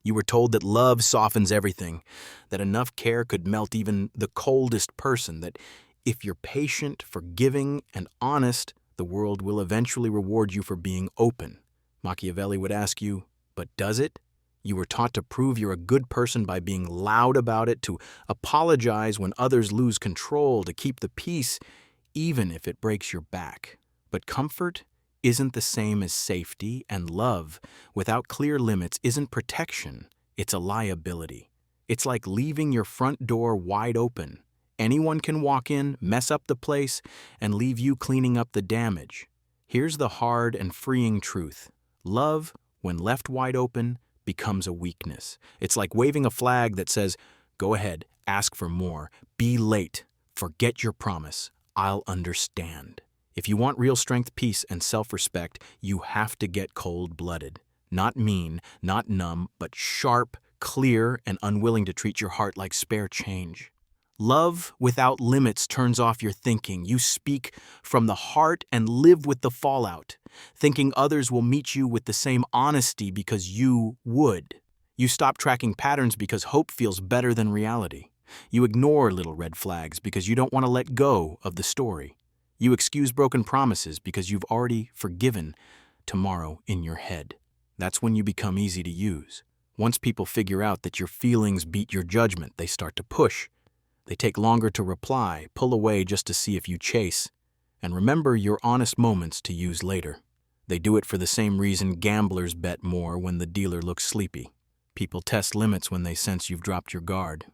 You were told that love softens everything, that enough care could melt even the coldest person, that if you're patient, forgiving, and honest, the world will eventually reward you for being open. Machiavelli would ask you, but does it? You were taught to prove you're a good person by being loud about it, to apologize when others lose control, to keep the peace, even if it breaks your back. But comfort isn't the same as safety, and love, without clear limits, isn't protection. It's a liability. It's like leaving your front door wide open. Anyone can walk in, mess up the place, and leave you cleaning up the damage. Here's the hard and freeing truth. Love, when left wide open, becomes a weakness. It's like waving a flag that says, go ahead, ask for more, be late, forget your promise, I'll understand. If you want real strength, peace, and self-respect, you have to get cold-blooded. Not mean, not numb, but sharp, clear, and unwilling to treat your heart like spare change. Love without limits turns off your thinking. You speak from the heart and live with the fallout, thinking others will meet you with the same honesty because you would. You stop tracking patterns because hope feels better than reality. You ignore little red flags because you don't want to let go of the story. You excuse broken promises because you've already forgiven tomorrow in your head. That's when you become easy to use. Once people figure out that your feelings beat your judgment, they start to push. They take longer to reply, pull away just to see if you chase, and remember your honest moments to use later. They do it for the same reason gamblers bet more when the dealer looks sleepy. People test limits when they sense you've dropped your guard.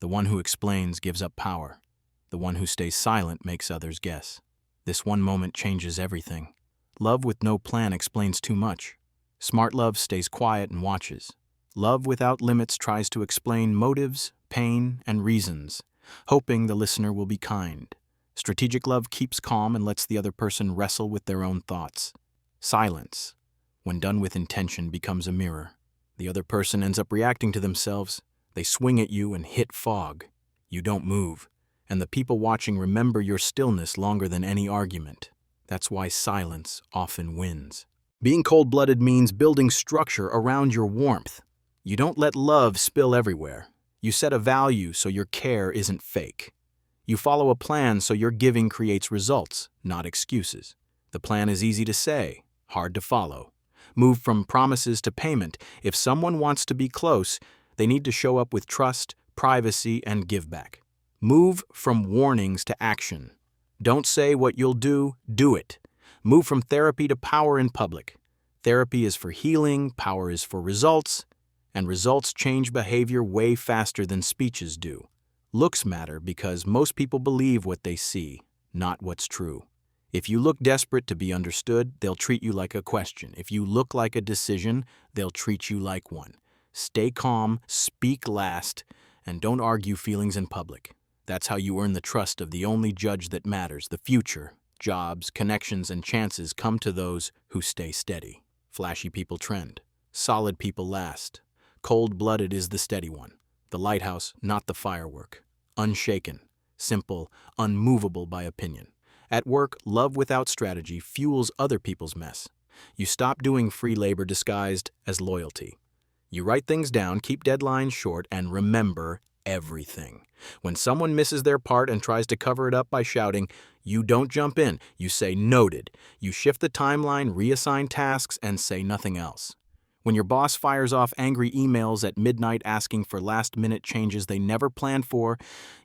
The one who explains gives up power. The one who stays silent makes others guess. This one moment changes everything. Love with no plan explains too much. Smart love stays quiet and watches. Love without limits tries to explain motives, pain, and reasons, hoping the listener will be kind. Strategic love keeps calm and lets the other person wrestle with their own thoughts. Silence, when done with intention, becomes a mirror. The other person ends up reacting to themselves. They swing at you and hit fog. You don't move, and the people watching remember your stillness longer than any argument. That's why silence often wins. Being cold-blooded means building structure around your warmth. You don't let love spill everywhere. You set a value so your care isn't fake. You follow a plan so your giving creates results, not excuses. The plan is easy to say, hard to follow. Move from promises to payment. If someone wants to be close, they need to show up with trust, privacy, and give back. Move from warnings to action. Don't say what you'll do it. Move from therapy to power in public. Therapy is for healing, power is for results, and results change behavior way faster than speeches do. Looks matter because most people believe what they see, not what's true. If you look desperate to be understood, they'll treat you like a question. If you look like a decision, they'll treat you like one. Stay calm, speak last, and don't argue feelings in public. That's how you earn the trust of the only judge that matters, the future. Jobs, connections, and chances come to those who stay steady. Flashy people trend. Solid people last. Cold-blooded is the steady one. The lighthouse, not the firework. Unshaken, simple, unmovable by opinion. At work, love without strategy fuels other people's mess. You stop doing free labor disguised as loyalty. You write things down, keep deadlines short, and remember everything. When someone misses their part and tries to cover it up by shouting, you don't jump in. You say noted. You shift the timeline, reassign tasks, and say nothing else. When your boss fires off angry emails at midnight asking for last-minute changes they never planned for,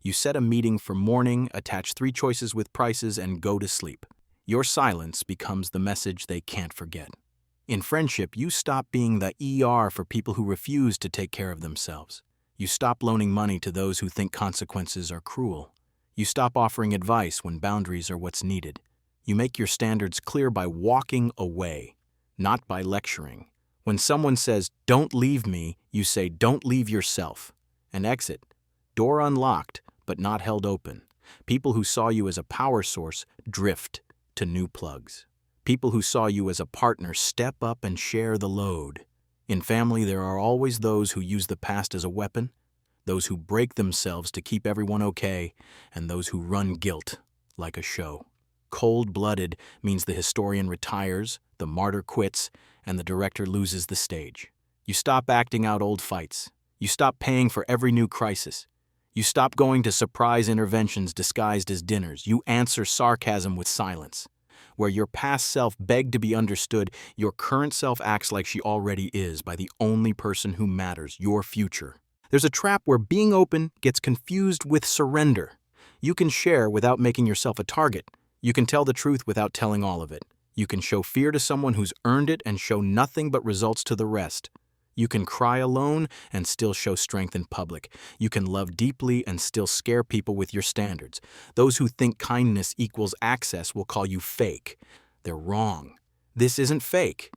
you set a meeting for morning, attach 3 choices with prices, and go to sleep. Your silence becomes the message they can't forget. In friendship, you stop being the ER for people who refuse to take care of themselves. You stop loaning money to those who think consequences are cruel. You stop offering advice when boundaries are what's needed. You make your standards clear by walking away, not by lecturing. When someone says, "Don't leave me," you say, "Don't leave yourself." And exit. Door unlocked, but not held open. People who saw you as a power source drift to new plugs. People who saw you as a partner step up and share the load. In family, there are always those who use the past as a weapon, those who break themselves to keep everyone okay, and those who run guilt like a show. Cold-blooded means the historian retires, the martyr quits, and the director loses the stage. You stop acting out old fights. You stop paying for every new crisis. You stop going to surprise interventions disguised as dinners. You answer sarcasm with silence. Where your past self begged to be understood, your current self acts like she already is by the only person who matters, your future. There's a trap where being open gets confused with surrender. You can share without making yourself a target. You can tell the truth without telling all of it. You can show fear to someone who's earned it and show nothing but results to the rest. You can cry alone and still show strength in public. You can love deeply and still scare people with your standards. Those who think kindness equals access will call you fake. They're wrong. This isn't fake.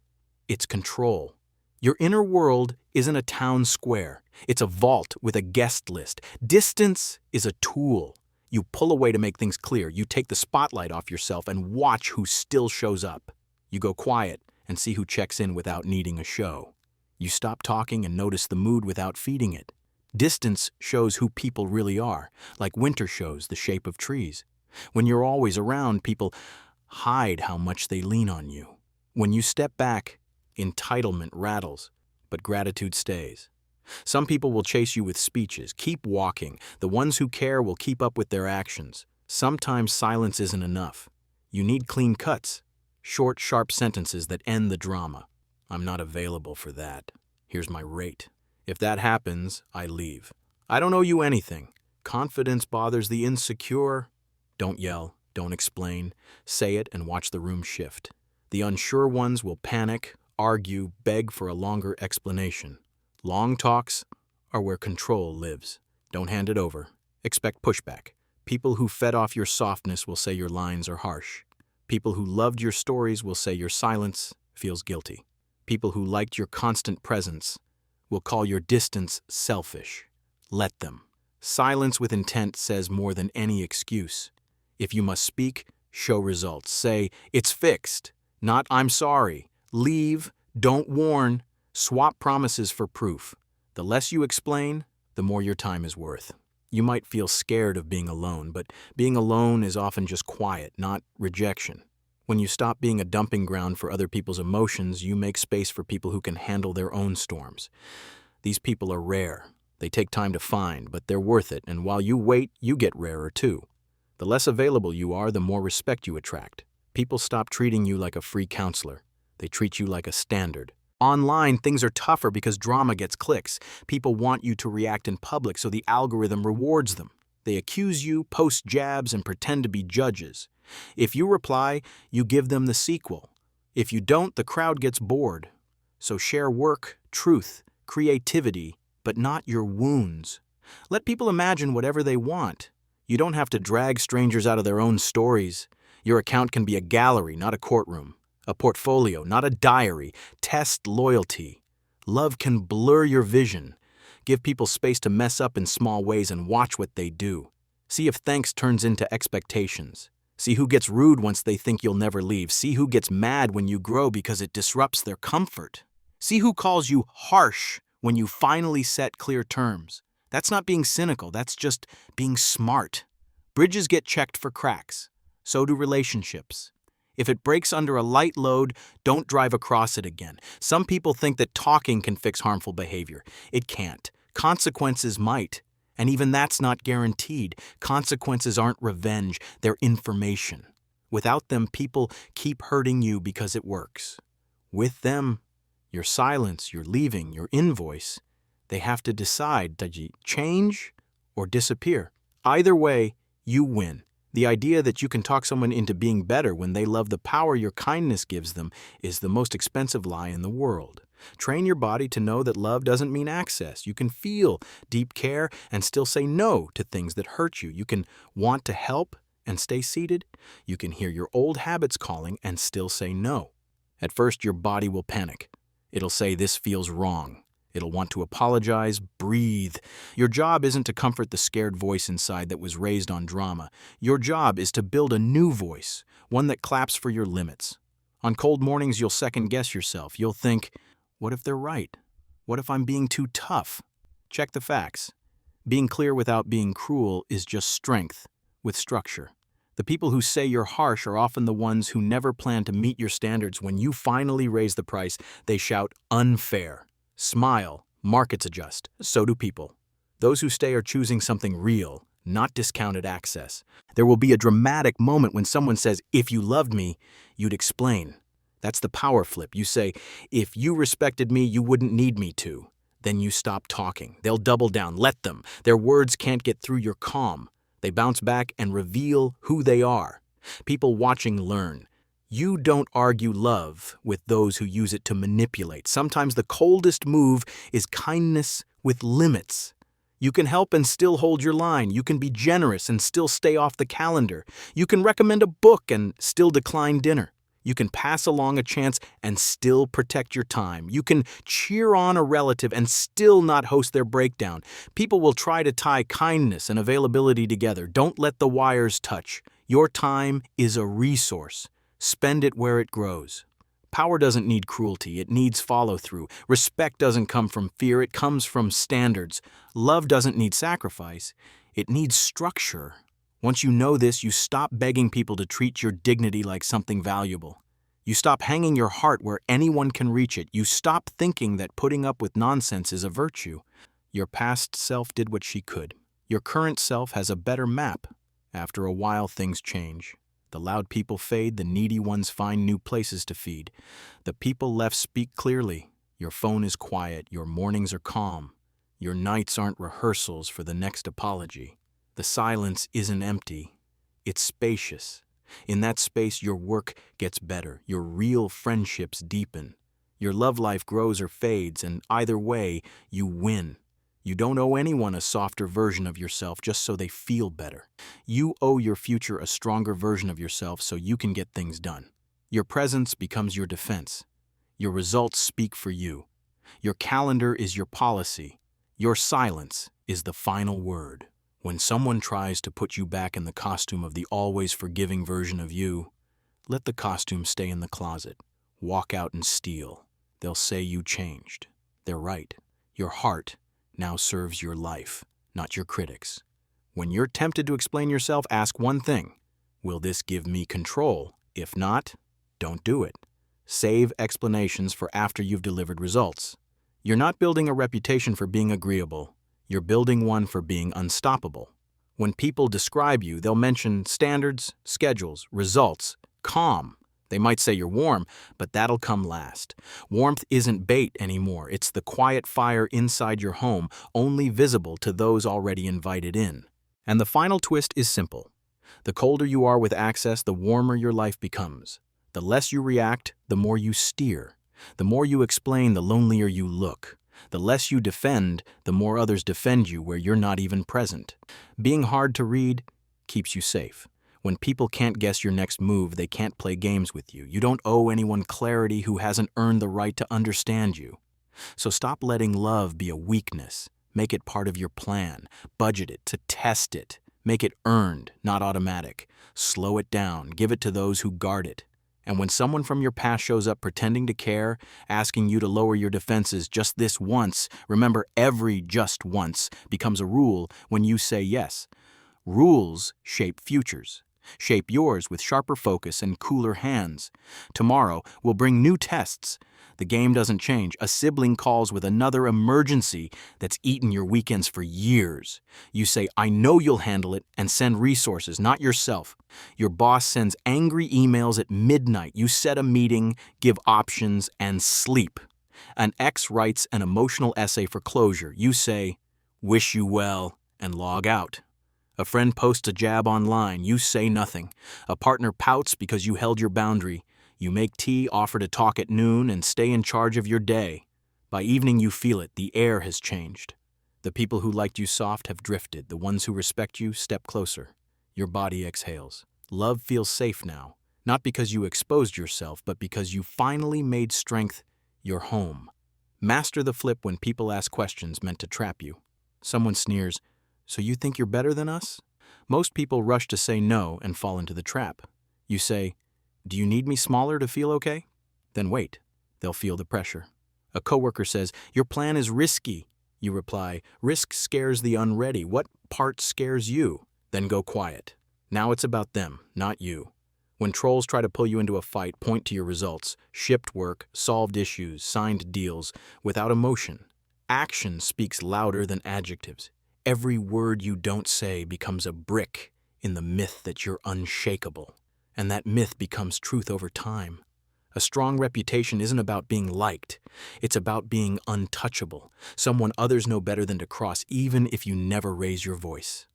It's control. Your inner world isn't a town square. It's a vault with a guest list. Distance is a tool. You pull away to make things clear. You take the spotlight off yourself and watch who still shows up. You go quiet and see who checks in without needing a show. You stop talking and notice the mood without feeding it. Distance shows who people really are, like winter shows the shape of trees. When you're always around, people hide how much they lean on you. When you step back, entitlement rattles, but gratitude stays. Some people will chase you with speeches. Keep walking. The ones who care will keep up with their actions. Sometimes silence isn't enough. You need clean cuts, short, sharp sentences that end the drama. I'm not available for that. Here's my rate. If that happens, I leave. I don't owe you anything. Confidence bothers the insecure. Don't yell. Don't explain. Say it and watch the room shift. The unsure ones will panic, argue, beg for a longer explanation. Long talks are where control lives. Don't hand it over. Expect pushback. People who fed off your softness will say your lines are harsh. People who loved your stories will say your silence feels guilty. People who liked your constant presence will call your distance selfish. Let them. Silence with intent says more than any excuse. If you must speak, show results. Say, it's fixed, not I'm sorry. Leave, don't warn. Swap promises for proof. The less you explain, the more your time is worth. You might feel scared of being alone, but being alone is often just quiet, not rejection. When you stop being a dumping ground for other people's emotions, you make space for people who can handle their own storms. These people are rare. They take time to find, but they're worth it, and while you wait, you get rarer too. The less available you are, the more respect you attract. People stop treating you like a free counselor. They treat you like a standard. Online, things are tougher because drama gets clicks. People want you to react in public, so the algorithm rewards them. They accuse you, post jabs, and pretend to be judges. If you reply, you give them the sequel. If you don't, the crowd gets bored. So share work, truth, creativity, but not your wounds. Let people imagine whatever they want. You don't have to drag strangers out of their own stories. Your account can be a gallery, not a courtroom. A portfolio, not a diary. Test loyalty. Love can blur your vision. Give people space to mess up in small ways and watch what they do. See if thanks turns into expectations. See who gets rude once they think you'll never leave. See who gets mad when you grow because it disrupts their comfort. See who calls you harsh when you finally set clear terms. That's not being cynical, that's just being smart. Bridges get checked for cracks. So do relationships. If it breaks under a light load, don't drive across it again. Some people think that talking can fix harmful behavior. It can't. Consequences might. And even that's not guaranteed. Consequences aren't revenge, they're information. Without them, people keep hurting you because it works. With them, your silence, your leaving, your invoice, they have to decide, does you change or disappear? Either way, you win. The idea that you can talk someone into being better when they love the power your kindness gives them is the most expensive lie in the world. Train your body to know that love doesn't mean access. You can feel deep care and still say no to things that hurt you. You can want to help and stay seated. You can hear your old habits calling and still say no. At first, your body will panic. It'll say this feels wrong. It'll want to apologize, breathe. Your job isn't to comfort the scared voice inside that was raised on drama. Your job is to build a new voice, one that claps for your limits. On cold mornings, you'll second-guess yourself. You'll think, what if they're right? What if I'm being too tough? Check the facts. Being clear without being cruel is just strength with structure. The people who say you're harsh are often the ones who never plan to meet your standards. When you finally raise the price, they shout unfair. Smile, markets adjust, so do people. Those who stay are choosing something real, not discounted access. There will be a dramatic moment when someone says, "If you loved me, you'd explain." That's the power flip. You say, "If you respected me, you wouldn't need me to." Then you stop talking. They'll double down. Let them. Their words can't get through your calm. They bounce back and reveal who they are. People watching learn. You don't argue love with those who use it to manipulate. Sometimes the coldest move is kindness with limits. You can help and still hold your line. You can be generous and still stay off the calendar. You can recommend a book and still decline dinner. You can pass along a chance and still protect your time. You can cheer on a relative and still not host their breakdown. People will try to tie kindness and availability together. Don't let the wires touch. Your time is a resource. Spend it where it grows. Power doesn't need cruelty, it needs follow-through. Respect doesn't come from fear, it comes from standards. Love doesn't need sacrifice, it needs structure. Once you know this, you stop begging people to treat your dignity like something valuable. You stop hanging your heart where anyone can reach it. You stop thinking that putting up with nonsense is a virtue. Your past self did what she could. Your current self has a better map. After a while, things change. The loud people fade, the needy ones find new places to feed. The people left speak clearly. Your phone is quiet, your mornings are calm. Your nights aren't rehearsals for the next apology. The silence isn't empty, it's spacious. In that space, your work gets better, your real friendships deepen. Your love life grows or fades, and either way, you win. You don't owe anyone a softer version of yourself just so they feel better. You owe your future a stronger version of yourself so you can get things done. Your presence becomes your defense. Your results speak for you. Your calendar is your policy. Your silence is the final word. When someone tries to put you back in the costume of the always forgiving version of you, let the costume stay in the closet. Walk out and steal. They'll say you changed. They're right. Your heart now serves your life, not your critics. When you're tempted to explain yourself, ask one thing. Will this give me control? If not, don't do it. Save explanations for after you've delivered results. You're not building a reputation for being agreeable. You're building one for being unstoppable. When people describe you, they'll mention standards, schedules, results, calm. They might say you're warm, but that'll come last. Warmth isn't bait anymore. It's the quiet fire inside your home, only visible to those already invited in. And the final twist is simple. The colder you are with access, the warmer your life becomes. The less you react, the more you steer. The more you explain, the lonelier you look. The less you defend, the more others defend you where you're not even present. Being hard to read keeps you safe. When people can't guess your next move, they can't play games with you. You don't owe anyone clarity who hasn't earned the right to understand you. So stop letting love be a weakness. Make it part of your plan. Budget it to test it. Make it earned, not automatic. Slow it down. Give it to those who guard it. And when someone from your past shows up pretending to care, asking you to lower your defenses just this once, remember every just once becomes a rule when you say yes. Rules shape futures. Shape yours with sharper focus and cooler hands. Tomorrow will bring new tests. The game doesn't change. A sibling calls with another emergency that's eaten your weekends for years. You say, "I know you'll handle it," and send resources, not yourself. Your boss sends angry emails at midnight. You set a meeting, give options, and sleep. An ex writes an emotional essay for closure. You say, "Wish you well," and log out. A friend posts a jab online. You say nothing. A partner pouts because you held your boundary. You make tea, offer to talk at noon, and stay in charge of your day. By evening, you feel it. The air has changed. The people who liked you soft have drifted. The ones who respect you step closer. Your body exhales. Love feels safe now, not because you exposed yourself, but because you finally made strength your home. Master the flip when people ask questions meant to trap you. Someone sneers, "So you think you're better than us?" Most people rush to say no and fall into the trap. You say, "Do you need me smaller to feel okay?" Then wait. They'll feel the pressure. A coworker says, "Your plan is risky." You reply, "Risk scares the unready. What part scares you?" Then go quiet. Now it's about them, not you. When trolls try to pull you into a fight, point to your results: shipped work, solved issues, signed deals, without emotion. Action speaks louder than adjectives. Every word you don't say becomes a brick in the myth that you're unshakable. And that myth becomes truth over time. A strong reputation isn't about being liked. It's about being untouchable, someone others know better than to cross, even if you never raise your voice.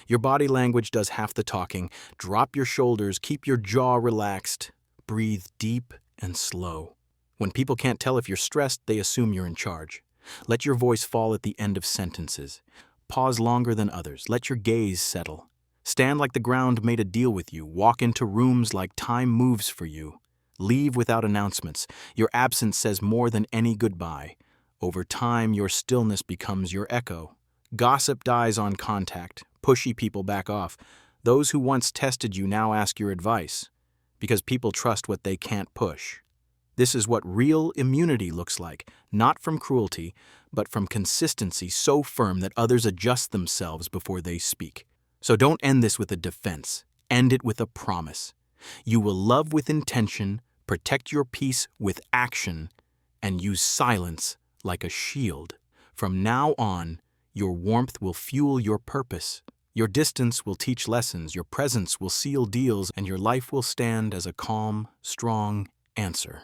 Your body language does half the talking. Drop your shoulders, keep your jaw relaxed, breathe deep and slow. When people can't tell if you're stressed, they assume you're in charge. Let your voice fall at the end of sentences. Pause longer than others. Let your gaze settle. Stand like the ground made a deal with you. Walk into rooms like time moves for you. Leave without announcements. Your absence says more than any goodbye. Over time, your stillness becomes your echo. Gossip dies on contact. Pushy people back off. Those who once tested you now ask your advice, because people trust what they can't push. This is what real immunity looks like, not from cruelty, but from consistency so firm that others adjust themselves before they speak. So don't end this with a defense. End it with a promise. You will love with intention, protect your peace with action, and use silence like a shield. From now on, your warmth will fuel your purpose. Your distance will teach lessons, your presence will seal deals, and your life will stand as a calm, strong answer.